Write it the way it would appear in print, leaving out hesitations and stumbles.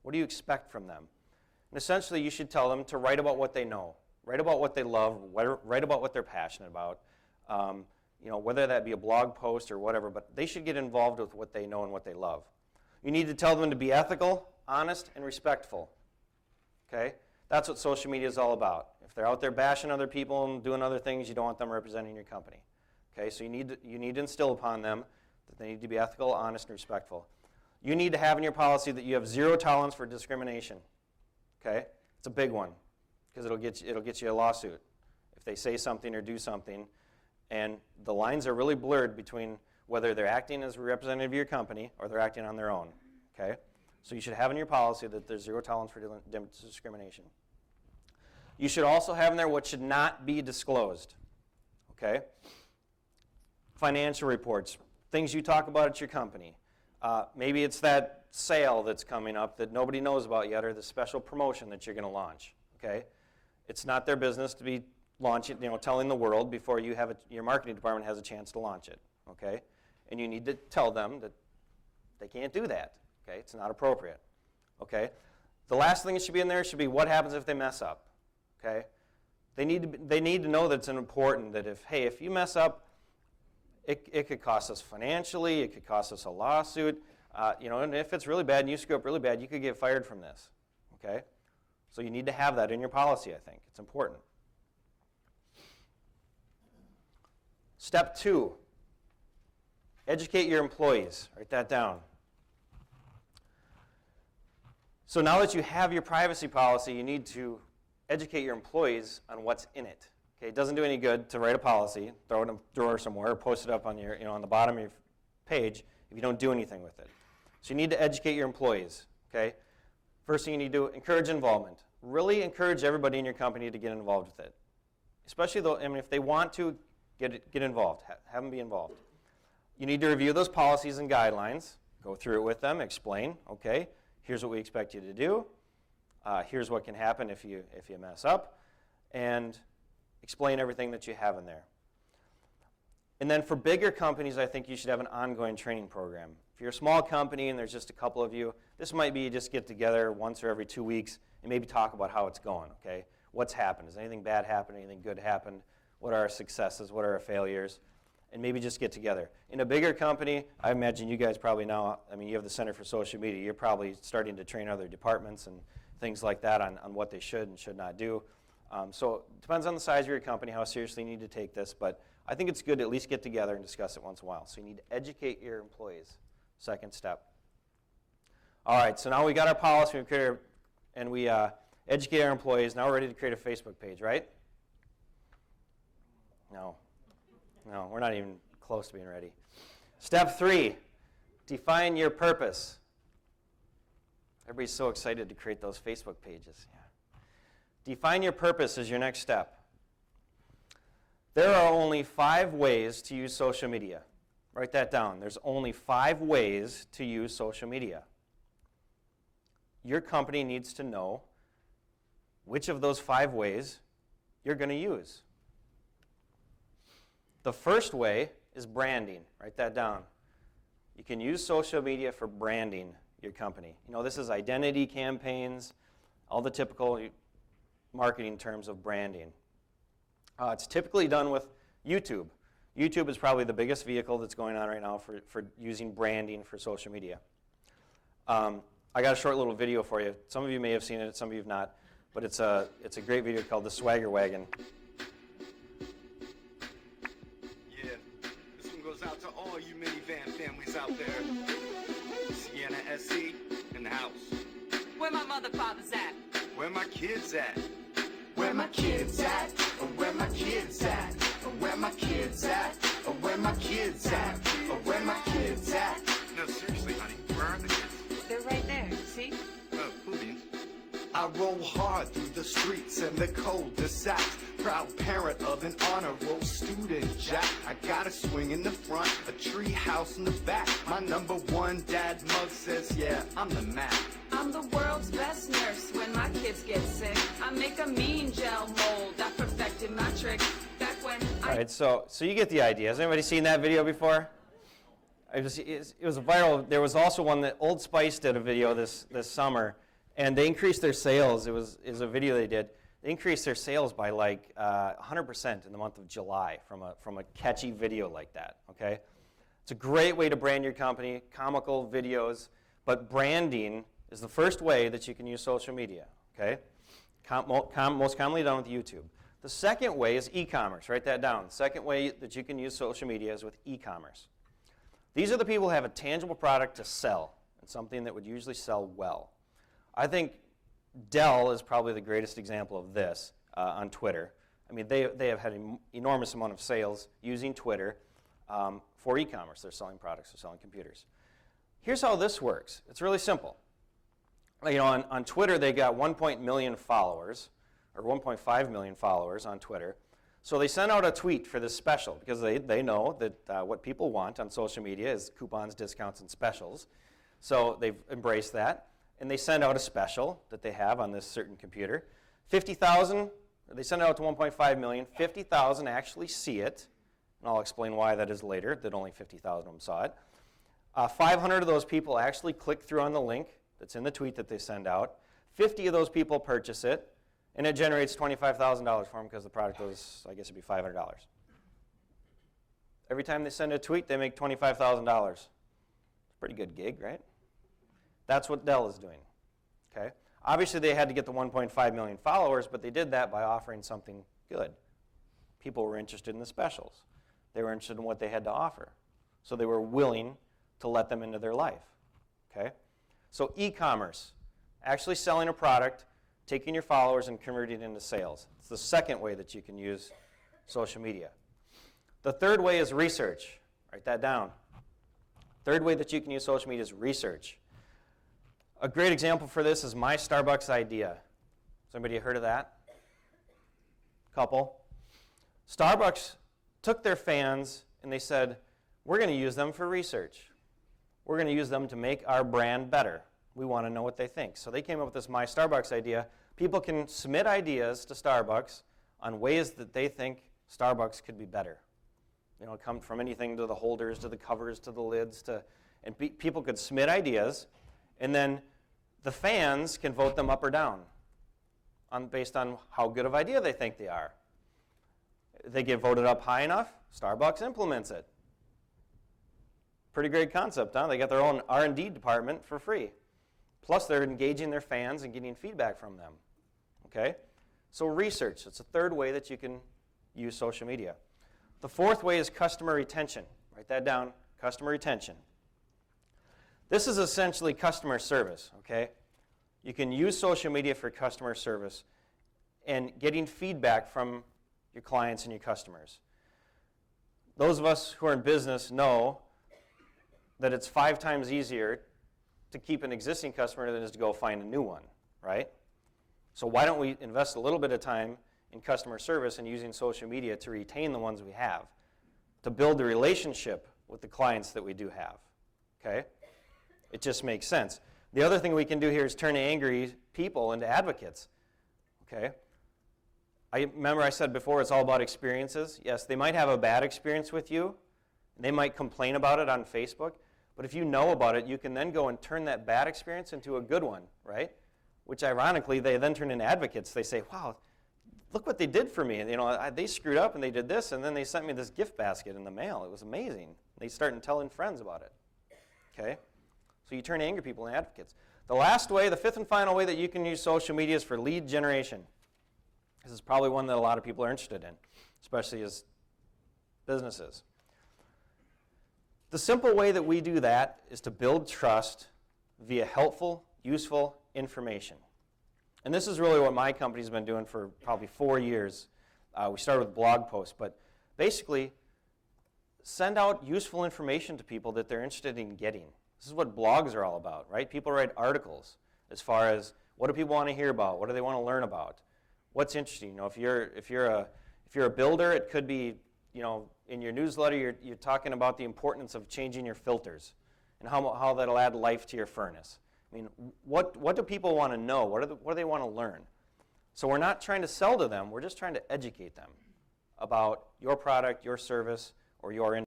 What do you expect from them? And essentially, you should tell them to write about what they know, write about what they love, write about what they're passionate about, whether that be a blog post or whatever, but they should get involved with what they know and what they love. You need to tell them to be ethical, honest, and respectful. Okay? That's what social media is all about. If they're out there bashing other people and doing other things, you don't want them representing your company. Okay? So you need to instill upon them that they need to be ethical, honest, and respectful. You need to have in your policy that you have zero tolerance for discrimination. Okay? It's a big one because it'll get you a lawsuit if they say something or do something, and the lines are really blurred between whether they're acting as a representative of your company or they're acting on their own. Okay? So you should have in your policy that there's zero tolerance for discrimination. You should also have in there what should not be disclosed. Okay? Financial reports, things you talk about at your company. Maybe it's that sale that's coming up that nobody knows about yet, or the special promotion that you're going to launch. Okay? It's not their business to be launching, telling the world before you have your marketing department has a chance to launch it. Okay? And you need to tell them that they can't do that. Okay? It's not appropriate. Okay? The last thing that should be in there should be what happens if they mess up. Okay? They need to know that it's important that if you mess up, it could cost us financially, it could cost us a lawsuit, and if it's really bad and you screw up really bad, you could get fired from this. Okay? So you need to have that in your policy, I think. It's important. Step 2, educate your employees. Write that down. So now that you have your privacy policy, you need to educate your employees on what's in it. Okay, it doesn't do any good to write a policy, throw it in a drawer somewhere, or post it up on your, on the bottom of your page if you don't do anything with it. So you need to educate your employees. Okay, first thing you need to do, encourage involvement. Really encourage everybody in your company to get involved with it. Especially though, if they want to get involved, have them be involved. You need to review those policies and guidelines, go through it with them, explain. Okay, here's what we expect you to do. Here's what can happen if you mess up, and explain everything that you have in there. And then for bigger companies, I think you should have an ongoing training program. If you're a small company and there's just a couple of you, this might be just get together once or every 2 weeks and maybe talk about how it's going, okay? What's happened? Has anything bad happened? Anything good happened? What are our successes? What are our failures? And maybe just get together. In a bigger company, I imagine you guys probably now, you have the Center for Social Media. You're probably starting to train other departments and things like that on what they should and should not do. So it depends on the size of your company, how seriously you need to take this, but I think it's good to at least get together and discuss it once in a while. So you need to educate your employees. Second step. All right, so now we got our policy, we educate our employees. Now we're ready to create a Facebook page, right? No, we're not even close to being ready. Step 3, define your purpose. Everybody's so excited to create those Facebook pages. Yeah. Define your purpose as your next step. There are only 5 ways to use social media. Write that down. There's only 5 ways to use social media. Your company needs to know which of those 5 ways you're going to use. The first way is branding. Write that down. You can use social media for branding your company. This is identity campaigns, all the typical marketing terms of branding. It's typically done with YouTube. YouTube is probably the biggest vehicle that's going on right now for using branding for social media. I got a short little video for you. Some of you may have seen it, some of you have not, but it's a great video called The Swagger Wagon. Yeah, this one goes out to all you minivan families out there. Sienna SC in the house. Where my mother, father's at? Where my kids at? Where my kids at? Where my kids at? Where my kids at? Where my kids at? Where my kids at? No, seriously, honey, where are the kids? They're right there, see? Oh, who means? I roll hard through the streets and the cul-de-sacs. Proud parent of an honor roll student, Jack. I got a swing in the front, a tree house in the back. My #1 dad mug says, yeah, I'm the Mac. I'm the world's best nurse when my kids get sick. I make a mean gel mold. I perfected my trick back when All right, so you get the idea. Has anybody seen that video before? It was viral. There was also one that Old Spice did a video this summer And they increased their sales. It was a video they did. They increased their sales by like 100% in the month of July from a catchy video like that, okay? It's a great way to brand your company, comical videos, but branding is the first way that you can use social media, okay? Most commonly done with YouTube. The second way is e-commerce. Write that down. The second way that you can use social media is with e-commerce. These are the people who have a tangible product to sell, and something that would usually sell well. I think Dell is probably the greatest example of this on Twitter. I mean, they have had an enormous amount of sales using Twitter for e-commerce. They're selling products, they're selling computers. Here's how this works. It's really simple. You know, on Twitter, they got 1 million followers, or 1.5 million followers on Twitter. So they sent out a tweet for this special because they know that what people want on social media is coupons, discounts, and specials. So they've embraced that. And they send out a special that they have on this certain computer. 50,000, they send it out to 1.5 million. 50,000 actually see it. And I'll explain why that is later, that only 50,000 of them saw it. 500 of those people actually click through on the link that's in the tweet that they send out. 50 of those people purchase it. And it generates $25,000 for them because the product was, I guess it'd be $500. Every time they send a tweet, they make $25,000. It's a pretty good gig, right? That's what Dell is doing, okay? Obviously, they had to get the 1.5 million followers, but they did that by offering something good. People were interested in the specials. They were interested in what they had to offer. So they were willing to let them into their life, okay? So e-commerce, actually selling a product, taking your followers and converting it into sales. It's the second way that you can use social media. The third way is research. Write that down. Third way that you can use social media is research. A great example for this is My Starbucks Idea. Has anybody heard of that? Couple. Starbucks took their fans and they said, we're going to use them for research. We're going to use them to make our brand better. We want to know what they think. So they came up with this My Starbucks Idea. People can submit ideas to Starbucks on ways that they think Starbucks could be better. You know, it comes from anything to the holders, to the covers, to the lids, and people could submit ideas. And then the fans can vote them up or down based on how good of an idea they think they are. If they get voted up high enough, Starbucks implements it. Pretty great concept, huh? They got their own R&D department for free. Plus, they're engaging their fans and getting feedback from them. Okay? So research. It's a third way that you can use social media. The fourth way is customer retention. Write that down, customer retention. This is essentially customer service, okay? You can use social media for customer service and getting feedback from your clients and your customers. Those of us who are in business know that it's 5 times easier to keep an existing customer than it is to go find a new one, right? So why don't we invest a little bit of time in customer service and using social media to retain the ones we have, to build the relationship with the clients that we do have, okay? It just makes sense. The other thing we can do here is turn angry people into advocates, okay? Remember I said before it's all about experiences. Yes, they might have a bad experience with you. They might complain about it on Facebook. But if you know about it, you can then go and turn that bad experience into a good one, right? Which ironically, they then turn into advocates. They say, wow, look what they did for me. You know, they screwed up and they did this, and then they sent me this gift basket in the mail. It was amazing. They start telling friends about it, okay? So you turn angry people into advocates. The last way, the fifth and final way that you can use social media is for lead generation. This is probably one that a lot of people are interested in, especially as businesses. The simple way that we do that is to build trust via helpful, useful information. And this is really what my company's been doing for probably 4 years. We started with blog posts, but basically send out useful information to people that they're interested in getting. This is what blogs are all about, right? People write articles as far as what do people want to hear about, what do they want to learn about, what's interesting. You know, if you're a builder, it could be, you know, in your newsletter you're talking about the importance of changing your filters and how that'll add life to your furnace. I mean, what do people want to know? What do they want to learn? So we're not trying to sell to them. We're just trying to educate them about your product, your service, or your